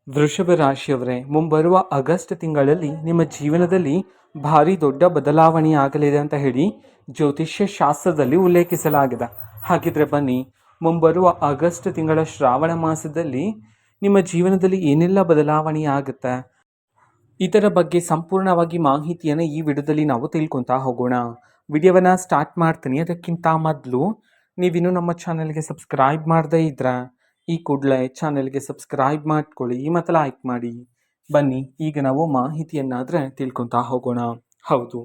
ವೃಷಭ ರಾಶಿಯವರೇ, ಮುಂಬರುವ ಆಗಸ್ಟ್ ತಿಂಗಳಲ್ಲಿ ನಿಮ್ಮ ಜೀವನದಲ್ಲಿ ಭಾರಿ ದೊಡ್ಡ ಬದಲಾವಣೆ ಆಗಲಿದೆ ಅಂತ ಹೇಳಿ ಜ್ಯೋತಿಷ್ಯ ಶಾಸ್ತ್ರದಲ್ಲಿ ಉಲ್ಲೇಖಿಸಲಾಗಿದೆ. ಹಾಗಿದ್ರೆ ಬನ್ನಿ, ಮುಂಬರುವ ಆಗಸ್ಟ್ ತಿಂಗಳ ಶ್ರಾವಣ ಮಾಸದಲ್ಲಿ ನಿಮ್ಮ ಜೀವನದಲ್ಲಿ ಏನೆಲ್ಲ ಬದಲಾವಣೆ ಆಗುತ್ತೆ, ಇದರ ಬಗ್ಗೆ ಸಂಪೂರ್ಣವಾಗಿ ಮಾಹಿತಿಯನ್ನು ಈ ವಿಡಿಯೋದಲ್ಲಿ ನಾವು ತಿಳ್ಕೊತಾ ಹೋಗೋಣ. ವಿಡಿಯೋವನ್ನು ಸ್ಟಾರ್ಟ್ ಮಾಡ್ತೀನಿ. ಅದಕ್ಕಿಂತ ಮೊದಲು ನೀವಿನ್ನೂ ನಮ್ಮ ಚಾನೆಲ್ಗೆ ಸಬ್ಸ್ಕ್ರೈಬ್ ಮಾಡದೇ ಇದ್ರೆ ಈ ಕೂಡಲೇ ಚಾನೆಲ್ಗೆ ಸಬ್ಸ್ಕ್ರೈಬ್ ಮಾಡ್ಕೊಳ್ಳಿ ಮತ್ತು ಲೈಕ್ ಮಾಡಿ. ಬನ್ನಿ, ಈಗ ನಾವು ಮಾಹಿತಿಯನ್ನಾದರೆ ತಿಳ್ಕೊತಾ ಹೋಗೋಣ. ಹೌದು,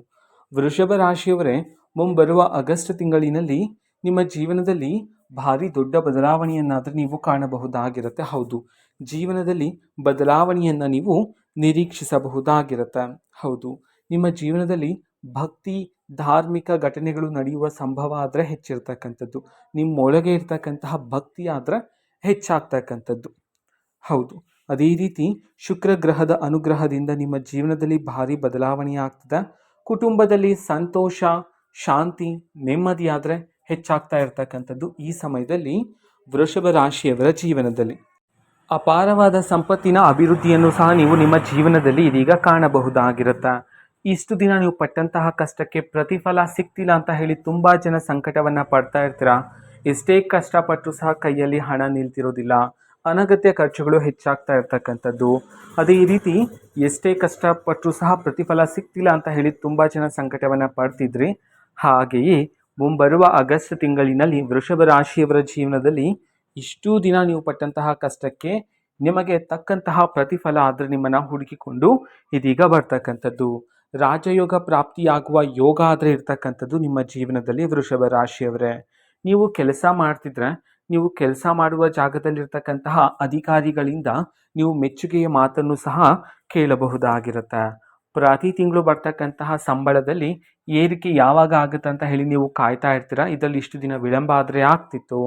ವೃಷಭ ರಾಶಿಯವರೇ, ಮುಂಬರುವ ಆಗಸ್ಟ್ ತಿಂಗಳಿನಲ್ಲಿ ನಿಮ್ಮ ಜೀವನದಲ್ಲಿ ಭಾರಿ ದೊಡ್ಡ ಬದಲಾವಣೆಯನ್ನಾದರೆ ನೀವು ಕಾಣಬಹುದಾಗಿರುತ್ತೆ. ಹೌದು, ಜೀವನದಲ್ಲಿ ಬದಲಾವಣೆಯನ್ನು ನೀವು ನಿರೀಕ್ಷಿಸಬಹುದಾಗಿರುತ್ತೆ. ಹೌದು, ನಿಮ್ಮ ಜೀವನದಲ್ಲಿ ಭಕ್ತಿ ಧಾರ್ಮಿಕ ಘಟನೆಗಳು ನಡೆಯುವ ಸಂಭವ ಆದರೆ ಹೆಚ್ಚಿರ್ತಕ್ಕಂಥದ್ದು. ನಿಮ್ಮೊಳಗೆ ಇರ್ತಕ್ಕಂತಹ ಭಕ್ತಿ ಆದರೆ ಹೆಚ್ಚಾಗ್ತಕ್ಕಂಥದ್ದು. ಹೌದು, ಅದೇ ರೀತಿ ಶುಕ್ರ ಗ್ರಹದ ಅನುಗ್ರಹದಿಂದ ನಿಮ್ಮ ಜೀವನದಲ್ಲಿ ಭಾರಿ ಬದಲಾವಣೆ ಆಗ್ತದೆ. ಕುಟುಂಬದಲ್ಲಿ ಸಂತೋಷ, ಶಾಂತಿ, ನೆಮ್ಮದಿ ಆದರೆ ಹೆಚ್ಚಾಗ್ತಾ ಇರ್ತಕ್ಕಂಥದ್ದು. ಈ ಸಮಯದಲ್ಲಿ ವೃಷಭ ರಾಶಿಯವರ ಜೀವನದಲ್ಲಿ ಅಪಾರವಾದ ಸಂಪತ್ತಿನ ಅಭಿವೃದ್ಧಿಯನ್ನು ಸಹ ನೀವು ನಿಮ್ಮ ಜೀವನದಲ್ಲಿ ಇದೀಗ ಕಾಣಬಹುದಾಗಿರುತ್ತೆ. ಇಷ್ಟು ದಿನ ನೀವು ಪಟ್ಟಂತಹ ಕಷ್ಟಕ್ಕೆ ಪ್ರತಿಫಲ ಸಿಗ್ತಿಲ್ಲ ಅಂತ ಹೇಳಿ ತುಂಬ ಜನ ಸಂಕಟವನ್ನು ಪಡ್ತಾ ಇರ್ತೀರಾ. ಎಷ್ಟೇ ಕಷ್ಟಪಟ್ಟರೂ ಸಹ ಕೈಯಲ್ಲಿ ಹಣ ನಿಲ್ತಿರೋದಿಲ್ಲ. ಅನಗತ್ಯ ಖರ್ಚುಗಳು ಹೆಚ್ಚಾಗ್ತಾ ಇರ್ತಕ್ಕಂಥದ್ದು. ಅದೇ ರೀತಿ ಎಷ್ಟೇ ಕಷ್ಟಪಟ್ಟರೂ ಸಹ ಪ್ರತಿಫಲ ಸಿಗ್ತಿಲ್ಲ ಅಂತ ಹೇಳಿ ತುಂಬ ಜನ ಸಂಕಟವನ್ನು ಪಡ್ತಿದ್ರಿ. ಹಾಗೆಯೇ ಮುಂಬರುವ ಆಗಸ್ಟ್ ತಿಂಗಳಿನಲ್ಲಿ ವೃಷಭ ರಾಶಿಯವರ ಜೀವನದಲ್ಲಿ ಇಷ್ಟೂ ದಿನ ನೀವು ಪಟ್ಟಂತಹ ಕಷ್ಟಕ್ಕೆ ನಿಮಗೆ ತಕ್ಕಂತಹ ಪ್ರತಿಫಲ ಆದರೆ ನಿಮ್ಮನ್ನು ಹುಡುಕಿಕೊಂಡು ಇದೀಗ ಬರ್ತಕ್ಕಂಥದ್ದು. ರಾಜಯೋಗ ಪ್ರಾಪ್ತಿಯಾಗುವ ಯೋಗ ಆದರೆ ಇರ್ತಕ್ಕಂಥದ್ದು ನಿಮ್ಮ ಜೀವನದಲ್ಲಿ ವೃಷಭ ರಾಶಿಯವರೇ. ನೀವು ಕೆಲಸ ಮಾಡ್ತಿದ್ರೆ ನೀವು ಕೆಲಸ ಮಾಡುವ ಜಾಗದಲ್ಲಿರ್ತಕ್ಕಂತಹ ಅಧಿಕಾರಿಗಳಿಂದ ನೀವು ಮೆಚ್ಚುಗೆಯ ಮಾತನ್ನು ಸಹ ಕೇಳಬಹುದಾಗಿರುತ್ತೆ. ಪ್ರತಿ ತಿಂಗಳು ಬರ್ತಕ್ಕಂತಹ ಸಂಬಳದಲ್ಲಿ ಏರಿಕೆ ಯಾವಾಗ ಆಗುತ್ತೆ ಅಂತ ಹೇಳಿ ನೀವು ಕಾಯ್ತಾ ಇರ್ತೀರಾ. ಇದರಲ್ಲಿ ಇಷ್ಟು ದಿನ ವಿಳಂಬ ಆದರೆ ಆಗ್ತಿತ್ತು.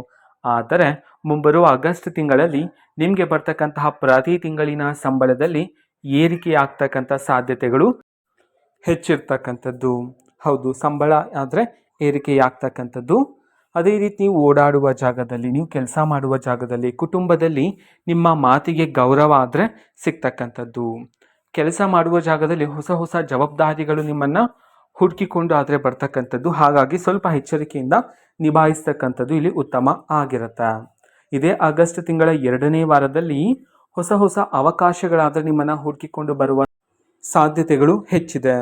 ಆದರೆ ಮುಂಬರುವ ಆಗಸ್ಟ್ ತಿಂಗಳಲ್ಲಿ ನಿಮಗೆ ಬರ್ತಕ್ಕಂತಹ ಪ್ರತಿ ತಿಂಗಳಿನ ಸಂಬಳದಲ್ಲಿ ಏರಿಕೆ ಆಗ್ತಕ್ಕಂಥ ಸಾಧ್ಯತೆಗಳು ಹೆಚ್ಚಿರ್ತಕ್ಕಂಥದ್ದು. ಹೌದು, ಸಂಬಳ ಆದರೆ ಏರಿಕೆಯಾಗ್ತಕ್ಕಂಥದ್ದು. ಅದೇ ರೀತಿ ನೀವು ಓಡಾಡುವ ಜಾಗದಲ್ಲಿ, ನೀವು ಕೆಲಸ ಮಾಡುವ ಜಾಗದಲ್ಲಿ, ಕುಟುಂಬದಲ್ಲಿ ನಿಮ್ಮ ಮಾತಿಗೆ ಗೌರವ ಆದರೆ ಸಿಗ್ತಕ್ಕಂಥದ್ದು. ಕೆಲಸ ಮಾಡುವ ಜಾಗದಲ್ಲಿ ಹೊಸ ಹೊಸ ಜವಾಬ್ದಾರಿಗಳು ನಿಮ್ಮನ್ನು ಹುಡುಕಿಕೊಂಡು ಆದರೆ ಬರ್ತಕ್ಕಂಥದ್ದು. ಹಾಗಾಗಿ ಸ್ವಲ್ಪ ಎಚ್ಚರಿಕೆಯಿಂದ ನಿಭಾಯಿಸ್ತಕ್ಕಂಥದ್ದು ಇಲ್ಲಿ ಉತ್ತಮ ಆಗಿರುತ್ತೆ. ಇದೇ ಆಗಸ್ಟ್ ತಿಂಗಳ 2ನೇ ವಾರದಲ್ಲಿ ಹೊಸ ಹೊಸ ಅವಕಾಶಗಳಾದರೆ ನಿಮ್ಮನ್ನು ಹುಡುಕಿಕೊಂಡು ಬರುವ ಸಾಧ್ಯತೆಗಳು ಹೆಚ್ಚಿದೆ.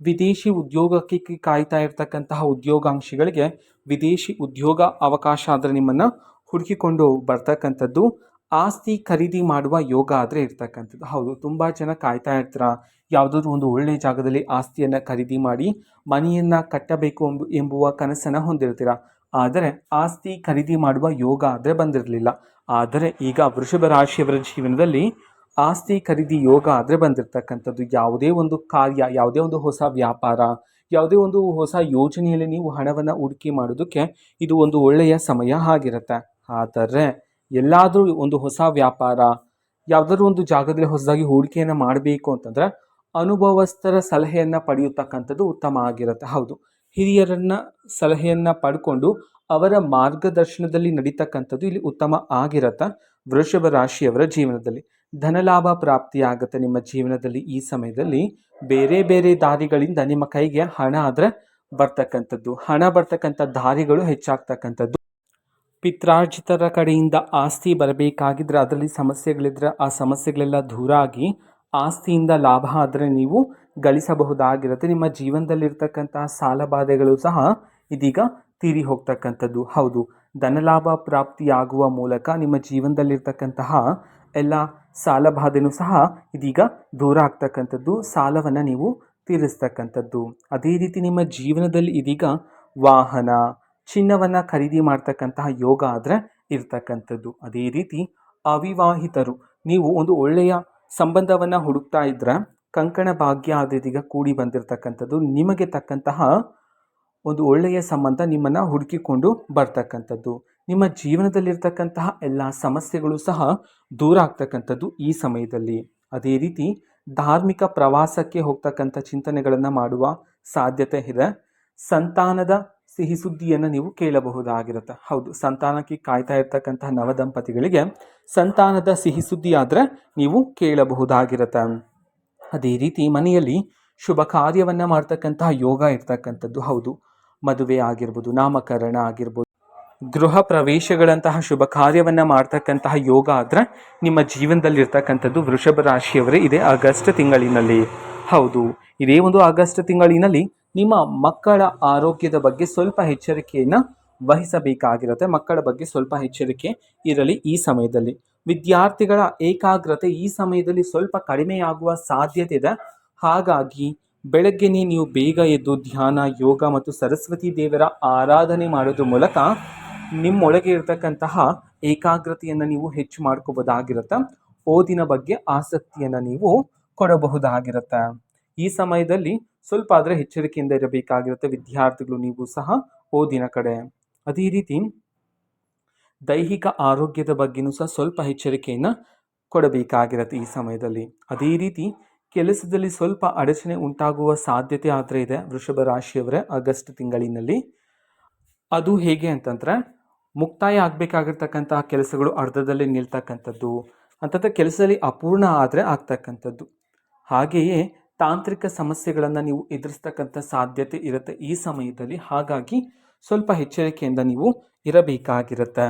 ವಿದೇಶಿ ಉದ್ಯೋಗಕ್ಕೆ ಕಾಯ್ತಾ ಇರ್ತಕ್ಕಂತಹ ಉದ್ಯೋಗಾಂಕ್ಷಿಗಳಿಗೆ ವಿದೇಶಿ ಉದ್ಯೋಗ ಅವಕಾಶ ಆದರೆ ನಿಮ್ಮನ್ನು ಹುಡುಕಿಕೊಂಡು ಬರ್ತಕ್ಕಂಥದ್ದು. ಆಸ್ತಿ ಖರೀದಿ ಮಾಡುವ ಯೋಗ ಆದರೆ ಇರ್ತಕ್ಕಂಥದ್ದು. ಹೌದು, ತುಂಬ ಜನ ಕಾಯ್ತಾ ಇರ್ತೀರ, ಯಾವುದಾದ್ರೂ ಒಂದು ಒಳ್ಳೆಯ ಜಾಗದಲ್ಲಿ ಆಸ್ತಿಯನ್ನು ಖರೀದಿ ಮಾಡಿ ಮನೆಯನ್ನು ಕಟ್ಟಬೇಕು ಎಂಬುವ ಕನಸನ್ನು ಹೊಂದಿರ್ತೀರ. ಆದರೆ ಆಸ್ತಿ ಖರೀದಿ ಮಾಡುವ ಯೋಗ ಆದರೆ ಬಂದಿರಲಿಲ್ಲ. ಆದರೆ ಈಗ ವೃಷಭ ರಾಶಿಯವರ ಜೀವನದಲ್ಲಿ ಆಸ್ತಿ ಖರೀದಿ ಯೋಗ ಆದರೆ ಬಂದಿರತಕ್ಕಂಥದ್ದು. ಯಾವುದೇ ಒಂದು ಕಾರ್ಯ, ಯಾವುದೇ ಒಂದು ಹೊಸ ವ್ಯಾಪಾರ, ಯಾವುದೇ ಒಂದು ಹೊಸ ಯೋಜನೆಯಲ್ಲಿ ನೀವು ಹಣವನ್ನು ಹೂಡಿಕೆ ಮಾಡೋದಕ್ಕೆ ಇದು ಒಂದು ಒಳ್ಳೆಯ ಸಮಯ ಆಗಿರುತ್ತೆ. ಆದರೆ ಎಲ್ಲಾದರೂ ಒಂದು ಹೊಸ ವ್ಯಾಪಾರ, ಯಾವುದಾದ್ರೂ ಒಂದು ಜಾಗದಲ್ಲಿ ಹೊಸದಾಗಿ ಹೂಡಿಕೆಯನ್ನು ಮಾಡಬೇಕು ಅಂತಂದರೆ ಅನುಭವಸ್ಥರ ಸಲಹೆಯನ್ನು ಪಡೆಯತಕ್ಕಂಥದ್ದು ಉತ್ತಮ ಆಗಿರುತ್ತೆ. ಹೌದು, ಹಿರಿಯರನ್ನ ಸಲಹೆಯನ್ನು ಪಡ್ಕೊಂಡು ಅವರ ಮಾರ್ಗದರ್ಶನದಲ್ಲಿ ನಡೀತಕ್ಕಂಥದ್ದು ಇಲ್ಲಿ ಉತ್ತಮ ಆಗಿರುತ್ತೆ. ವೃಷಭ ರಾಶಿಯವರ ಜೀವನದಲ್ಲಿ ಧನಲಾಭ ಪ್ರಾಪ್ತಿಯಾಗುತ್ತೆ. ನಿಮ್ಮ ಜೀವನದಲ್ಲಿ ಈ ಸಮಯದಲ್ಲಿ ಬೇರೆ ಬೇರೆ ದಾರಿಗಳಿಂದ ನಿಮ್ಮ ಕೈಗೆ ಹಣ ಆದರೆ ಬರ್ತಕ್ಕಂಥದ್ದು. ಹಣ ಬರ್ತಕ್ಕಂಥ ದಾರಿಗಳು ಹೆಚ್ಚಾಗ್ತಕ್ಕಂಥದ್ದು. ಪಿತ್ರಾರ್ಜಿತರ ಕಡೆಯಿಂದ ಆಸ್ತಿ ಬರಬೇಕಾಗಿದ್ರೆ ಅದರಲ್ಲಿ ಸಮಸ್ಯೆಗಳಿದ್ರೆ ಆ ಸಮಸ್ಯೆಗಳೆಲ್ಲ ದೂರ ಆಗಿ ಆಸ್ತಿಯಿಂದ ಲಾಭ ಆದರೆ ನೀವು ಗಳಿಸಬಹುದಾಗಿರುತ್ತೆ. ನಿಮ್ಮ ಜೀವನದಲ್ಲಿರ್ತಕ್ಕಂತಹ ಸಾಲಬಾಧೆಗಳು ಸಹ ಇದೀಗ ತೀರಿ ಹೋಗ್ತಕ್ಕಂಥದ್ದು. ಹೌದು, ಧನಲಾಭ ಪ್ರಾಪ್ತಿಯಾಗುವ ಮೂಲಕ ನಿಮ್ಮ ಜೀವನದಲ್ಲಿರ್ತಕ್ಕಂತಹ ಎಲ್ಲ ಸಾಲಬಾಧೆನೂ ಸಹ ಇದೀಗ ದೂರ ಆಗ್ತಕ್ಕಂಥದ್ದು. ಸಾಲವನ್ನು ನೀವು ತೀರಿಸ್ತಕ್ಕಂಥದ್ದು. ಅದೇ ರೀತಿ ನಿಮ್ಮ ಜೀವನದಲ್ಲಿ ಇದೀಗ ವಾಹನ, ಚಿನ್ನವನ್ನು ಖರೀದಿ ಮಾಡ್ತಕ್ಕಂತಹ ಯೋಗ ಆದರೆ ಇರ್ತಕ್ಕಂಥದ್ದು. ಅದೇ ರೀತಿ ಅವಿವಾಹಿತರು, ನೀವು ಒಂದು ಒಳ್ಳೆಯ ಸಂಬಂಧವನ್ನು ಹುಡುಕ್ತಾ ಇದ್ರೆ ಕಂಕಣ ಭಾಗ್ಯ ಇದೀಗ ಕೂಡಿ ಬಂದಿರತಕ್ಕಂಥದ್ದು. ನಿಮಗೆ ತಕ್ಕಂತಹ ಒಂದು ಒಳ್ಳೆಯ ಸಂಬಂಧ ನಿಮ್ಮನ್ನು ಹುಡುಕಿಕೊಂಡು ಬರ್ತಕ್ಕಂಥದ್ದು. ನಿಮ್ಮ ಜೀವನದಲ್ಲಿರ್ತಕ್ಕಂತಹ ಎಲ್ಲ ಸಮಸ್ಯೆಗಳು ಸಹ ದೂರ ಆಗ್ತಕ್ಕಂಥದ್ದು ಈ ಸಮಯದಲ್ಲಿ. ಅದೇ ರೀತಿ ಧಾರ್ಮಿಕ ಪ್ರವಾಸಕ್ಕೆ ಹೋಗ್ತಕ್ಕಂಥ ಚಿಂತನೆಗಳನ್ನು ಮಾಡುವ ಸಾಧ್ಯತೆ ಇದೆ. ಸಂತಾನದ ಸಿಹಿ ಸುದ್ದಿಯನ್ನು ನೀವು ಕೇಳಬಹುದಾಗಿರುತ್ತೆ. ಹೌದು, ಸಂತಾನಕ್ಕೆ ಕಾಯ್ತಾ ಇರ್ತಕ್ಕಂತಹ ನವದಂಪತಿಗಳಿಗೆ ಸಂತಾನದ ಸಿಹಿ ಸುದ್ದಿ ಆದರೆ ನೀವು ಕೇಳಬಹುದಾಗಿರುತ್ತೆ. ಅದೇ ರೀತಿ ಮನೆಯಲ್ಲಿ ಶುಭ ಕಾರ್ಯವನ್ನು ಮಾಡ್ತಕ್ಕಂತಹ ಯೋಗ ಇರ್ತಕ್ಕಂಥದ್ದು. ಹೌದು, ಮದುವೆ ಆಗಿರ್ಬೋದು, ನಾಮಕರಣ ಆಗಿರ್ಬೋದು, ಗೃಹ ಪ್ರವೇಶಗಳಂತಹ ಶುಭ ಕಾರ್ಯವನ್ನು ಮಾಡ್ತಕ್ಕಂತಹ ಯೋಗ ಆದರೆ ನಿಮ್ಮ ಜೀವನದಲ್ಲಿ ಇರ್ತಕ್ಕಂಥದ್ದು ವೃಷಭ ರಾಶಿಯವರೇ ಇದೆ ಆಗಸ್ಟ್ ತಿಂಗಳಿನಲ್ಲಿ. ಹೌದು, ಇದೇ ಒಂದು ಆಗಸ್ಟ್ ತಿಂಗಳಿನಲ್ಲಿ ನಿಮ್ಮ ಮಕ್ಕಳ ಆರೋಗ್ಯದ ಬಗ್ಗೆ ಸ್ವಲ್ಪ ಎಚ್ಚರಿಕೆಯನ್ನು ವಹಿಸಬೇಕಾಗಿರುತ್ತೆ. ಮಕ್ಕಳ ಬಗ್ಗೆ ಸ್ವಲ್ಪ ಎಚ್ಚರಿಕೆ ಇರಲಿ ಈ ಸಮಯದಲ್ಲಿ. ವಿದ್ಯಾರ್ಥಿಗಳ ಏಕಾಗ್ರತೆ ಈ ಸಮಯದಲ್ಲಿ ಸ್ವಲ್ಪ ಕಡಿಮೆಯಾಗುವ ಸಾಧ್ಯತೆ ಇದೆ. ಹಾಗಾಗಿ ಬೆಳಗ್ಗೆನೇ ನೀವು ಬೇಗ ಎದ್ದು ಧ್ಯಾನ, ಯೋಗ ಮತ್ತು ಸರಸ್ವತಿ ದೇವರ ಆರಾಧನೆ ಮಾಡೋದ್ರ ಮೂಲಕ ನಿಮ್ಮೊಳಗೆ ಇರತಕ್ಕಂತಹ ಏಕಾಗ್ರತೆಯನ್ನು ನೀವು ಹೆಚ್ಚು ಮಾಡ್ಕೋಬೋದಾಗಿರುತ್ತೆ. ಓದಿನ ಬಗ್ಗೆ ಆಸಕ್ತಿಯನ್ನು ನೀವು ಕೊಡಬಹುದಾಗಿರುತ್ತೆ. ಈ ಸಮಯದಲ್ಲಿ ಸ್ವಲ್ಪ ಆದರೆ ಎಚ್ಚರಿಕೆಯಿಂದ ಇರಬೇಕಾಗಿರುತ್ತೆ ವಿದ್ಯಾರ್ಥಿಗಳು, ನೀವು ಸಹ ಓದಿನ ಕಡೆ. ಅದೇ ರೀತಿ ದೈಹಿಕ ಆರೋಗ್ಯದ ಬಗ್ಗೆಯೂ ಸಹ ಸ್ವಲ್ಪ ಎಚ್ಚರಿಕೆಯನ್ನು ಕೊಡಬೇಕಾಗಿರುತ್ತೆ ಈ ಸಮಯದಲ್ಲಿ. ಅದೇ ರೀತಿ ಕೆಲಸದಲ್ಲಿ ಸ್ವಲ್ಪ ಅಡಚಣೆ ಉಂಟಾಗುವ ಸಾಧ್ಯತೆ ಆದರೆ ಇದೆ ವೃಷಭ ರಾಶಿಯವರೇ ಆಗಸ್ಟ್ ತಿಂಗಳಿನಲ್ಲಿ. ಅದು ಹೇಗೆ ಅಂತಂದರೆ, ಮುಕ್ತಾಯ ಆಗಬೇಕಾಗಿರ್ತಕ್ಕಂತಹ ಕೆಲಸಗಳು ಅರ್ಧದಲ್ಲಿ ನಿಲ್ತಕ್ಕಂಥದ್ದು, ಅಂತಂದರೆ ಕೆಲಸದಲ್ಲಿ ಅಪೂರ್ಣ ಆದರೆ ಆಗ್ತಕ್ಕಂಥದ್ದು. ಹಾಗೆಯೇ ತಾಂತ್ರಿಕ ಸಮಸ್ಯೆಗಳನ್ನು ನೀವು ಎದುರಿಸ್ತಕ್ಕಂಥ ಸಾಧ್ಯತೆ ಇರುತ್ತೆ ಈ ಸಮಯದಲ್ಲಿ. ಹಾಗಾಗಿ ಸ್ವಲ್ಪ ಎಚ್ಚರಿಕೆಯಿಂದ ನೀವು ಇರಬೇಕಾಗಿರುತ್ತೆ.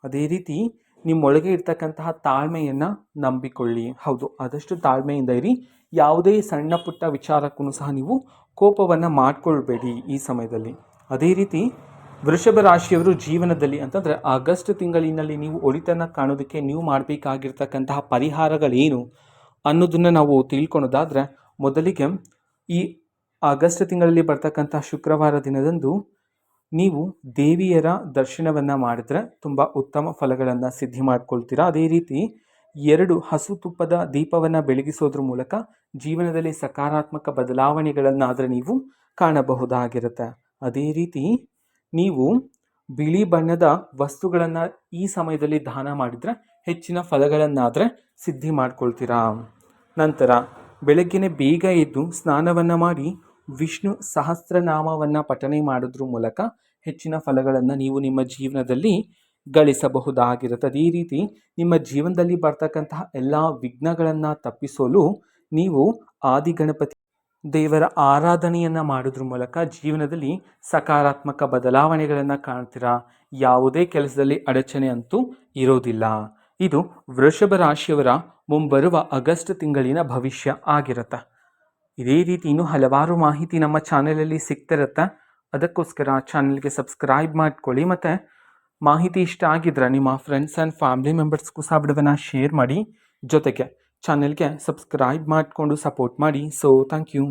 ಅದೇ ರೀತಿ ನಿಮ್ಮೊಳಗೆ ಇರ್ತಕ್ಕಂತಹ ತಾಳ್ಮೆಯನ್ನು ನಂಬಿಕೊಳ್ಳಿ. ಹೌದು, ಆದಷ್ಟು ತಾಳ್ಮೆಯಿಂದ ಇರಿ. ಯಾವುದೇ ಸಣ್ಣ ಪುಟ್ಟ ವಿಚಾರಕ್ಕೂ ಸಹ ನೀವು ಕೋಪವನ್ನು ಮಾಡಿಕೊಳ್ಬೇಡಿ ಈ ಸಮಯದಲ್ಲಿ. ಅದೇ ರೀತಿ ವೃಷಭ ರಾಶಿಯವರು ಜೀವನದಲ್ಲಿ ಅಂತಂದರೆ ಆಗಸ್ಟ್ ತಿಂಗಳಿನಲ್ಲಿ ನೀವು ಒಳಿತನ್ನು ಕಾಣೋದಕ್ಕೆ ನೀವು ಮಾಡಬೇಕಾಗಿರ್ತಕ್ಕಂತಹ ಪರಿಹಾರಗಳೇನು ಅನ್ನೋದನ್ನು ನಾವು ತಿಳ್ಕೊಳೋದಾದರೆ, ಮೊದಲಿಗೆ ಈ ಆಗಸ್ಟ್ ತಿಂಗಳಲ್ಲಿ ಬರ್ತಕ್ಕಂಥ ಶುಕ್ರವಾರ ದಿನದಂದು ನೀವು ದೇವಿಯರ ದರ್ಶನವನ್ನು ಮಾಡಿದ್ರೆ ತುಂಬ ಉತ್ತಮ ಫಲಗಳನ್ನು ಸಿದ್ಧಿ ಮಾಡ್ಕೊಳ್ತೀರಾ. ಅದೇ ರೀತಿ 2 ಹಸು ತುಪ್ಪದ ದೀಪವನ್ನು ಬೆಳಗಿಸೋದ್ರ ಮೂಲಕ ಜೀವನದಲ್ಲಿ ಸಕಾರಾತ್ಮಕ ಬದಲಾವಣೆಗಳನ್ನಾದರೆ ನೀವು ಕಾಣಬಹುದಾಗಿರುತ್ತೆ. ಅದೇ ರೀತಿ ನೀವು ಬಿಳಿ ಬಣ್ಣದ ವಸ್ತುಗಳನ್ನು ಈ ಸಮಯದಲ್ಲಿ ದಾನ ಮಾಡಿದರೆ ಹೆಚ್ಚಿನ ಫಲಗಳನ್ನಾದರೆ ಸಿದ್ಧಿ ಮಾಡ್ಕೊಳ್ತೀರಾ. ನಂತರ ಬೆಳಗ್ಗೆನೇ ಬೇಗ ಎದ್ದು ಸ್ನಾನವನ್ನು ಮಾಡಿ ವಿಷ್ಣು ಸಹಸ್ರನಾಮವನ್ನು ಪಠನೆ ಮಾಡೋದ್ರ ಮೂಲಕ ಹೆಚ್ಚಿನ ಫಲಗಳನ್ನು ನೀವು ನಿಮ್ಮ ಜೀವನದಲ್ಲಿ ಗಳಿಸಬಹುದಾಗಿರುತ್ತೆ. ಅದೇ ರೀತಿ ನಿಮ್ಮ ಜೀವನದಲ್ಲಿ ಬರ್ತಕ್ಕಂತಹ ಎಲ್ಲ ವಿಘ್ನಗಳನ್ನು ತಪ್ಪಿಸಲು ನೀವು ಆದಿಗಣಪತಿ ದೇವರ ಆರಾಧನೆಯನ್ನು ಮಾಡೋದ್ರ ಮೂಲಕ ಜೀವನದಲ್ಲಿ ಸಕಾರಾತ್ಮಕ ಬದಲಾವಣೆಗಳನ್ನು ಕಾಣ್ತೀರಾ. ಯಾವುದೇ ಕೆಲಸದಲ್ಲಿ ಅಡಚಣೆ ಅಂತೂ ಇರೋದಿಲ್ಲ. ಇದು ವೃಷಭ ರಾಶಿಯವರ ಮುಂಬರುವ ಆಗಸ್ಟ್ ತಿಂಗಳಿನ ಭವಿಷ್ಯ ಆಗಿರುತ್ತೆ. ಇದೇ ರೀತಿ ಇನ್ನೂ ಹಲವಾರು ಮಾಹಿತಿ ನಮ್ಮ ಚಾನಲಲ್ಲಿ ಸಿಗ್ತಿರುತ್ತೆ. ಅದಕ್ಕೋಸ್ಕರ ಚಾನಲ್ಗೆ ಸಬ್ಸ್ಕ್ರೈಬ್ ಮಾಡ್ಕೊಳ್ಳಿ. ಮತ್ತು ಮಾಹಿತಿ ಇಷ್ಟ ಆಗಿದ್ರೆ ನಿಮ್ಮ ಫ್ರೆಂಡ್ಸ್ ಆ್ಯಂಡ್ ಫ್ಯಾಮಿಲಿ ಮೆಂಬರ್ಸ್ಗೂ ಸಹ ವಿಡಿಯೋವನ್ನು ಶೇರ್ ಮಾಡಿ. ಜೊತೆಗೆ ಚಾನಲ್ಗೆ ಸಬ್ಸ್ಕ್ರೈಬ್ ಮಾಡಿಕೊಂಡು ಸಪೋರ್ಟ್ ಮಾಡಿ. So thank you.